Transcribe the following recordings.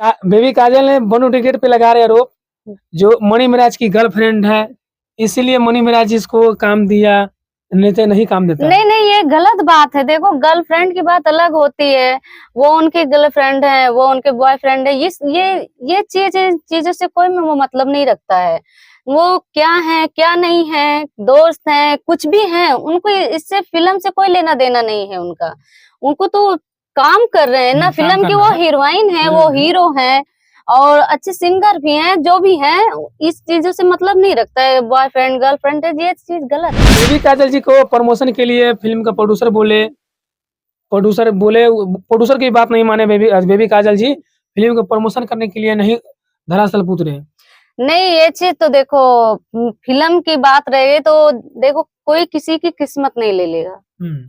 Baby काजल ने बनु ticket पे लगा रहे आरोप, जो मणि महाराज की गर्लफ्रेंड है, इसीलिए मणि महाराज इसको काम दिया, नहीं तो नहीं काम देता। नहीं नहीं, ये गलत बात है। देखो, गर्लफ्रेंड की बात अलग होती है, वो उनकी गर्लफ्रेंड है, वो उनके बॉयफ्रेंड है। ये चीजों से कोई वो मतलब नहीं रखता है। वो क्या है क्या नहीं है, दोस्त है कुछ भी है, उनको इससे फिल्म से कोई लेना देना नहीं है उनका। उनको तो काम कर रहे हैं ना, फिल्म की वो हीरोइन है, वो हीरो है और अच्छे सिंगर भी हैं, जो भी हैं, इस चीजों से मतलब नहीं रखता है। बॉयफ्रेंड गर्लफ्रेंड है, ये चीज गलत है। बेबी काजल जी को प्रमोशन के लिए फिल्म का प्रोड्यूसर की बात नहीं माने बेबी काजल जी, फिल्म को प्रमोशन करने के लिए नहीं धरातल पे उतरे। नहीं, ये चीज तो देखो, फिल्म की बात रहे तो देखो, कोई किसी की किस्मत नहीं ले लेगा,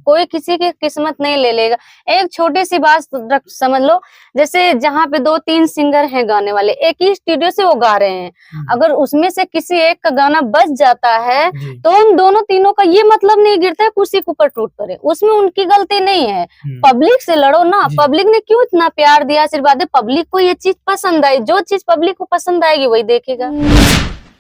कोई किसी की किस्मत नहीं ले लेगा। एक छोटी सी बात समझ लो, जैसे जहाँ पे 2-3 सिंगर हैं गाने वाले, एक ही स्टूडियो से वो गा रहे हैं, अगर उसमें से किसी एक का गाना बच जाता है तो उन दोनों तीनों का ये मतलब नहीं गिरता है कुर्सी के ऊपर टूट पड़े, उसमें उनकी गलती नहीं है। पब्लिक से लड़ो ना, पब्लिक ने क्यों इतना प्यार दिया, आशीर्वाद है, पब्लिक को ये चीज पसंद आई, जो चीज पब्लिक को पसंद आएगी वही देखेगा।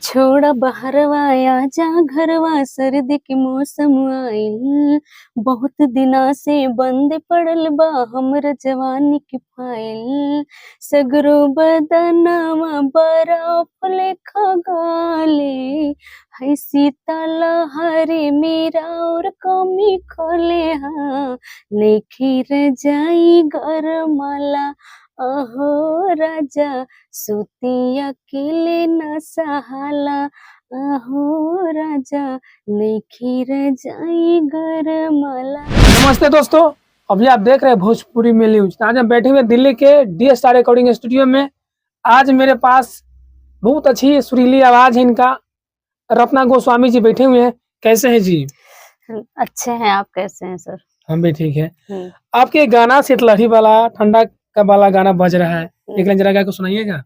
छोड़ा बहरवा आजा घरवा, सर्दी के मौसम आइल, बहुत दिना से बंद पड़ल बा हमर जवानी की फाइल, सगरो बदनामा बर्फ लेखा गाले, है सीताला हरे मेरा और कमी खोले, हाँ नेखी रजाई गरमाला, अहो राजा सुती अकेले न सहाला, अहो राजा नेखी रजाई गरमाला। नमस्ते दोस्तों, अभी आप देख रहे हैं भोजपुरी में न्यूज। आज हम बैठे हुए दिल्ली के डी-स्टार रिकॉर्डिंग स्टूडियो में। आज मेरे पास बहुत अच्छी सुरीली आवाज है इनका, रत्ना गोस्वामी जी बैठे हुए हैं। कैसे हैं जी? अच्छे हैं, आप कैसे हैं सर? हम भी ठीक है। आपके गाना शीतलहरी वाला ठंडा का वाला गाना बज रहा है, एक लाइन जरा गा के सुनाइएगा।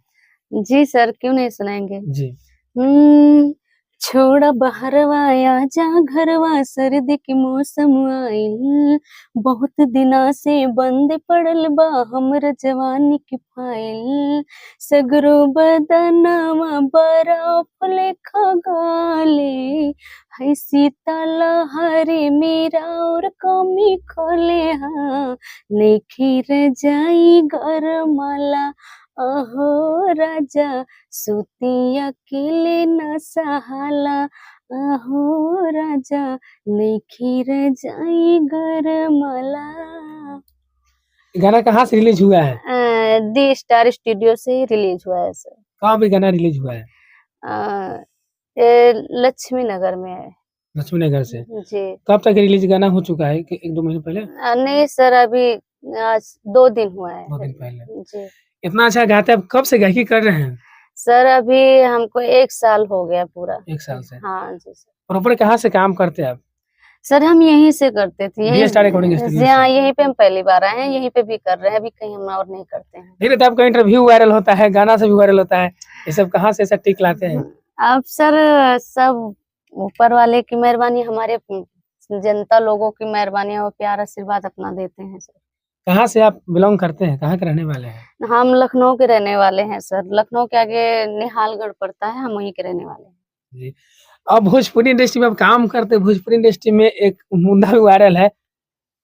जी सर, क्यों नहीं सुनाएंगे जी। छोड़ा बहरवा आजा घरवा, सर्दी के मौसम आइल, बहुत दिना से बंद पड़ल बा हमर जवानी की फाइल, सगरो बदनामा बर्फ लेखा गाले, है सीताला हरे मेरा और कमी खोले, हाँ नेखी रजाई गरमाला, अहो राजा सुती अकेले न सहाला, अहो राजा नेखी रजाई गरमाला। गाना कहाँ से रिलीज हुआ है? डी स्टार स्टूडियो से रिलीज हुआ है सर। कहाँ पे गाना रिलीज हुआ है? लक्ष्मी नगर में है। लक्ष्मी नगर से जी। कब तक रिलीज गाना हो चुका है? 1-2 महीने पहले? नहीं सर, अभी आज 2 दिन हुआ है। 2 दिन पहले। जी। इतना अच्छा गाते हैं, कब से गायकी कर रहे हैं? सर अभी हमको 1 साल हो गया पूरा। 1 साल से? हाँ जी सर। प्रॉपर कहाँ से काम करते हैं आप? सर हम यहीं से करते थे, डी स्टार रिकॉर्डिंग स्टूडियो। हाँ, यहीं पे हम पहली बार आए हैं, यहीं पे भी कर रहे हैं, अभी कहीं हम और नहीं करते हैं। धीरे धीरे आपका इंटरव्यू वायरल होता है, गाना से भी वायरल होता है, ये सब कहाँ से ऐसा टिक लाते हैं? अब सर सब ऊपर वाले की मेहरबानी, हमारे जनता लोगों की मेहरबानी और प्यार आशीर्वाद अपना देते हैं सर। कहाँ से आप बिलोंग करते हैं, कहाँ के रहने वाले हैं? हम लखनऊ के रहने वाले हैं सर, लखनऊ के आगे निहालगढ़ पड़ता है, हम वहीं के रहने वाले हैं। जी। अब भोजपुरी इंडस्ट्री में आप काम करते हैं, भोजपुरी इंडस्ट्री में एक मुद्दा भी वायरल है,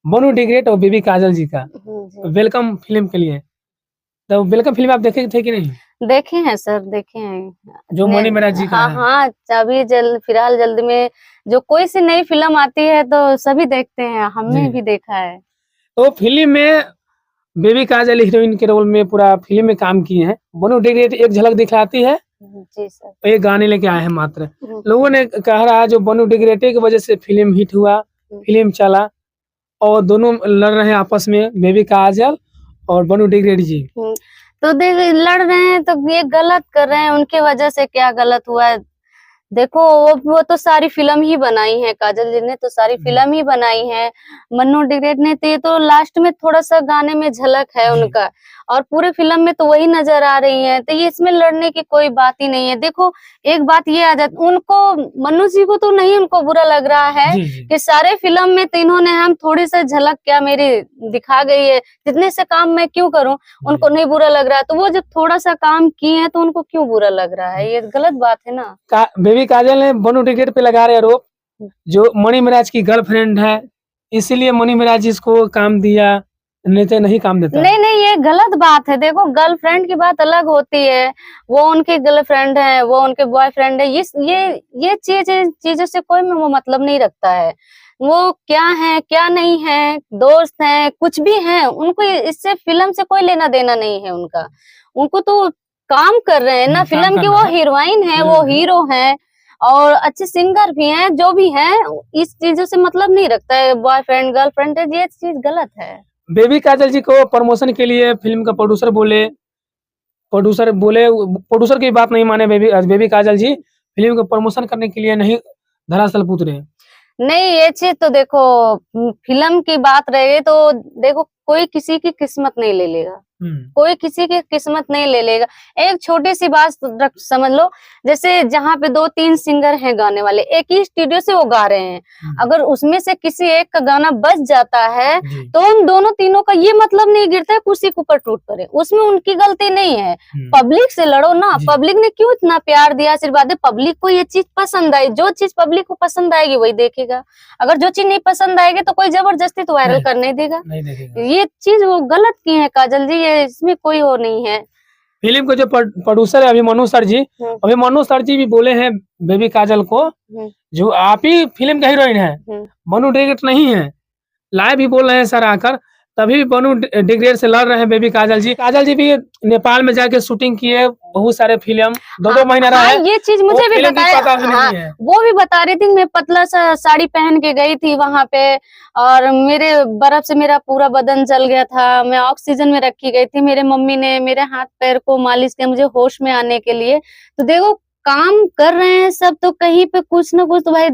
बनु टिकट और बेबी काजल जी का वेलकम फिल्म के लिए। तो वेलकम फिल्म आप देखे थे कि नहीं? देखे हैं सर, देखे हैं, जो मणि महाराज जी का हाँ है। हाँ, अभी फिलहाल जल्द में जो कोई सी नई फिल्म आती है तो सभी देखते हैं, हमने भी देखा है। तो फिल्म में बेबी काजल हीरोइन के रोल में पूरा फिल्म में काम किए हैं। बनु टिकट एक झलक दिखलाती है, जी सर। एक गाने लेके आए हैं मात्र। लोगों ने कह रहा है जो बनु टिकट की वजह से फिल्म हिट हुआ, फिल्म चला, और दोनों लड़ रहे हैं आपस में, बेबी काजल और बनु टिकट जी। तो देख, लड़ रहे हैं तो ये गलत कर रहे हैं, उनके वजह से क्या गलत हुआ है? देखो वो तो सारी फिल्म ही बनाई है, काजल जी ने तो सारी फिल्म ही बनाई है। मन्नू डिग्रेड ने तो ये तो लास्ट में थोड़ा सा गाने में झलक है जी। उनका, और पूरे फिल्म में तो वही नजर आ रही है, तो ये इसमें लड़ने की कोई बात ही नहीं है। देखो एक बात ये आ जाती, उनको मन्नू जी को तो नहीं उनको बुरा लग रहा है जी जी कि सारे फिल्म में तो इन्होंने हम थोड़ी सा झलक क्या मेरी दिखा गई है, जितने से काम मैं क्यों करूं, उनको नहीं बुरा लग रहा है। तो वो जब थोड़ा सा काम किए हैं तो उनको क्यों बुरा लग रहा है, ये गलत बात है ना। बेबी काजल ने मनु टिकट पे लगा रहे आरोप, जो मणि महाराज की गर्लफ्रेंड है, इसीलिए मणि महाराज इसको काम दिया, नहीं तो नहीं काम देता। नहीं नहीं, ये गलत बात है। देखो गर्लफ्रेंड की बात अलग होती है, वो उनकी गर्लफ्रेंड है, वो उनके बॉयफ्रेंड है, ये चीजों से कोई वो मतलब नहीं रखता है। वो क्या है क्या नहीं है, दोस्त हैं कुछ भी हैं, उनको इससे फिल्म से कोई लेना देना नहीं है उनका। उनको तो काम कर रहे हैं ना, काम फिल्म की करना वो है। हीरोइन है, वो हीरो है और अच्छे सिंगर भी हैं, जो भी हैं, इस चीजों से मतलब नहीं रखता है। बॉयफ्रेंड गर्लफ्रेंड है, ये चीज गलत है। बेबी काजल जी को प्रमोशन के लिए फिल्म का प्रोड्यूसर की बात नहीं माने बेबी काजल जी, फिल्म को प्रमोशन करने के लिए नहीं धरातल पे उतरे। नहीं, ये चीज तो देखो, फिल्म की बात रहे तो देखो कोई किसी की किस्मत नहीं ले लेगा, कोई किसी की किस्मत नहीं ले लेगा। एक छोटी सी बात समझ लो, जैसे जहाँ पे 2-3 सिंगर हैं गाने वाले, एक ही स्टूडियो से वो गा रहे हैं, अगर उसमें से किसी एक का गाना बच जाता है तो उन दोनों तीनों का ये मतलब नहीं गिरता है कुर्सी के ऊपर टूट पड़े, उसमें उनकी गलती नहीं है। पब्लिक से लड़ो ना, पब्लिक ने क्यों इतना प्यार दिया, आशीर्वाद दे, पब्लिक को ये चीज पसंद आई, जो चीज पब्लिक को पसंद आएगी वही देखेगा। अगर जो चीज नहीं पसंद आएगी तो कोई जबरदस्ती तो वायरल कर नहीं देगा। ये चीज वो गलत की है काजल जी, ये इसमें कोई वो नहीं है। फिल्म के जो प्रोड्यूसर है अभिमन्यु सर जी, अभिमन्यु सर जी भी बोले हैं बेबी काजल को, जो आप ही फिल्म का हीरोइन है, मनु डिग्रेड नहीं है। लाइव भी बोल रहे हैं सर आकर, तभी भी मनु डिग्रेड से लड़ रहे हैं बेबी काजल जी। काजल जी भी नेपाल में जाके शूटिंग किए बहुत सारे फिल्म, 2-2 महीना रहा है। ये चीज मुझे भी बताया, वो भी बता रही थी, मैं पतला सा साड़ी पहन के गई थी वहां पे, और मेरे बर्फ से मेरा पूरा बदन जल गया था, मैं ऑक्सीजन में रखी गई थी, मेरे मम्मी ने मेरे हाथ पैर को मालिश किया मुझे होश में आने के लिए। तो देखो काम कर रहे हैं सब, तो कहीं पे कुछ ना कुछ तो भाई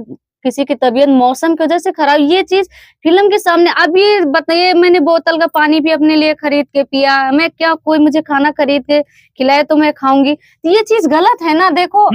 किसी की तबीयत मौसम की वजह से खराब, ये चीज फिल्म के सामने। अब ये बताइए, मैंने बोतल का पानी भी अपने लिए खरीद के पिया, मैं क्या कोई मुझे खाना खरीद के खिलाए तो मैं खाऊंगी, तो ये चीज गलत है ना। देखो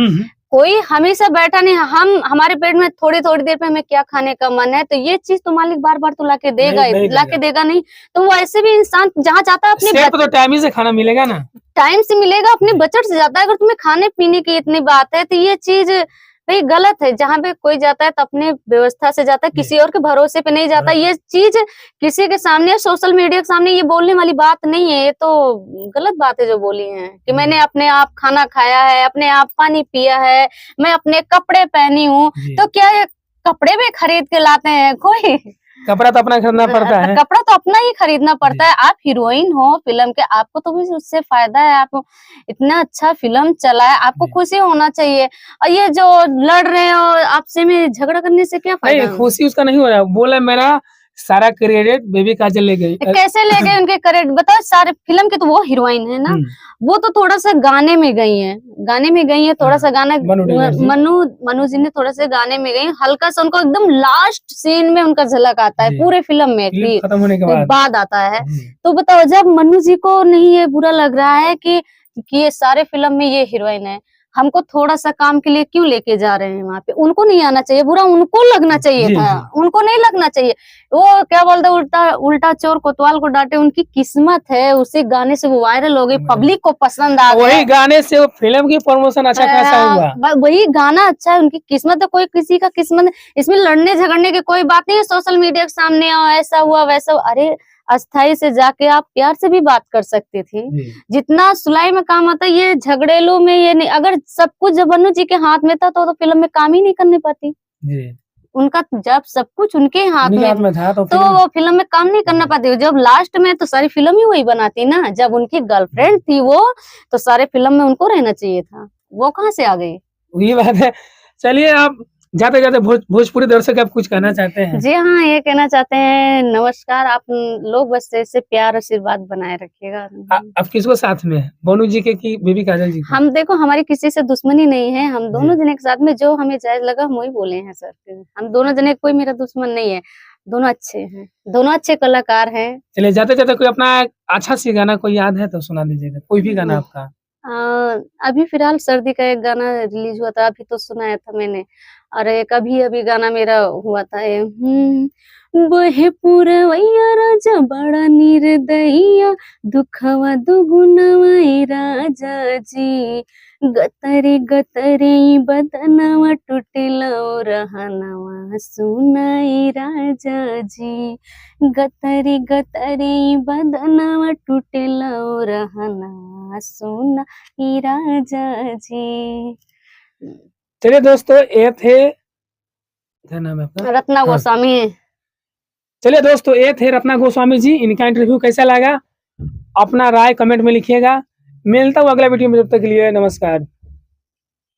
कोई हमेशा बैठा नहीं, हमारे पेट में थोड़ी थोड़ी देर पे हमें क्या खाने का मन है, तो ये चीज तो मालिक बार बार तो लाके देगा, लाके देगा नहीं, तो वो ऐसे भी इंसान जहाँ चाहता है अपने तो टाइम से खाना मिलेगा ना, टाइम से मिलेगा, अपने बजट से जाता है। अगर तुम्हें खाने पीने की इतनी बात है तो ये चीज भाई गलत है। जहाँ पे कोई जाता है तो अपने व्यवस्था से जाता है, किसी और के भरोसे पे नहीं जाता। ये चीज किसी के सामने, सोशल मीडिया के सामने ये बोलने वाली बात नहीं है, ये तो गलत बात है जो बोली है कि मैंने अपने आप खाना खाया है, अपने आप पानी पिया है, मैं अपने कपड़े पहनी हूँ, तो क्या ये कपड़े भी खरीद के लाते हैं कोई? कपड़ा तो अपना खरीदना पड़ता है, कपड़ा तो अपना ही खरीदना पड़ता है। आप हीरोइन हो फिल्म के, आपको तो भी उससे फायदा है, आप इतना अच्छा फिल्म चला है, आपको खुशी होना चाहिए। और ये जो लड़ रहे हैं और आपसे में झगड़ा करने से क्या फायदा? नहीं, खुशी उसका नहीं हो रहा है, बोला मेरा सारा क्रेडिट बेबी काजल ले गई। कैसे ले गए उनके क्रेडिट बताओ? सारे फिल्म के तो वो हीरोइन है ना, वो तो थोड़ा सा गाने में गई है, थोड़ा सा गाना मनु जी ने थोड़ा सा गाने में गई, हल्का सा उनको एकदम लास्ट सीन में उनका झलक आता है, पूरे फिल्म में खत्म होने के बाद आता है। तो बताओ जब मनु जी को नहीं ये बुरा लग रहा है कि ये सारे फिल्म में ये हीरोइन है, हमको थोड़ा सा काम के लिए क्यों लेके जा रहे हैं वहां पे, उनको नहीं आना चाहिए, बुरा उनको लगना चाहिए था, उनको नहीं लगना चाहिए। वो क्या बोलते, उल्टा चोर कोतवाल को डांटे, उनकी किस्मत है, उसी गाने से वो वायरल हो गई, पब्लिक को पसंद आ गया, वही गाने से वो फिल्म की प्रमोशन अच्छा खासा हुआ, वही गाना अच्छा है, उनकी किस्मत है, कोई किसी का किस्मत, इसमें लड़ने झगड़ने की कोई बात नहीं है। सोशल मीडिया के सामने ऐसा हुआ वैसा, अरे अस्थाई से जाके आप प्यार से भी बात कर सकती थी, जितना सुलाई में काम आता है, ये झगड़ेलों में ये नहीं। अगर सब कुछ जब मनु जी के हाथ में था तो फिल्म में काम ही नहीं करने पाती। उनका जब सब कुछ उनके हाथ में था तो वो फिल्म में काम नहीं करना पाती। जब लास्ट में तो सारी फिल्म ही वही बनाती ना, जब उनकी गर्लफ्रेंड थी वो, तो सारे फिल्म में उनको रहना चाहिए था, वो कहाँ से आ गई? ये बात है। चलिए आप जाते जाते भोजपुरी दर्शक आप कुछ कहना चाहते हैं? जी हाँ, ये कहना चाहते हैं नमस्कार, आप लोग बस ऐसे प्यार आशीर्वाद बनाए रखिएगा। आप किसको साथ में है, बोनू जी के कि बेबी काजल जी को? हम देखो हमारी किसी से दुश्मनी नहीं है, हम दोनों जने के साथ में जो हमें जायज लगा हम वही बोले हैं सर। हम दोनों जने कोई मेरा दुश्मन नहीं है, दोनों अच्छे हैं, दोनों अच्छे कलाकार हैं। चलिए जाते जाते कोई अपना अच्छा सी गाना कोई याद है तो सुना दीजिएगा, कोई भी गाना आपका। अभी फिलहाल सर्दी का एक गाना रिलीज हुआ था, अभी तो सुनाया था मैंने। और एक अभी गाना मेरा हुआ था बहे पुरवैया राजा बड़ा निर्दयिया दुखवा दुगुनवा ए राजा जी गतरे गतरे बदनवा टूटेला रहनवा सुनाई राजा जी गतरे गतरे बदनवा टूटेला रहनवा सुनाई राजा जी। चलिए दोस्तों, ये थे, क्या नाम है आपका? रत्ना गोस्वामी। चलिए दोस्तों, ये थे रत्ना गोस्वामी जी। इनका इंटरव्यू कैसा लगा अपना राय कमेंट में लिखिएगा। मिलता हूँ अगला वीडियो में, जब तक के लिए नमस्कार।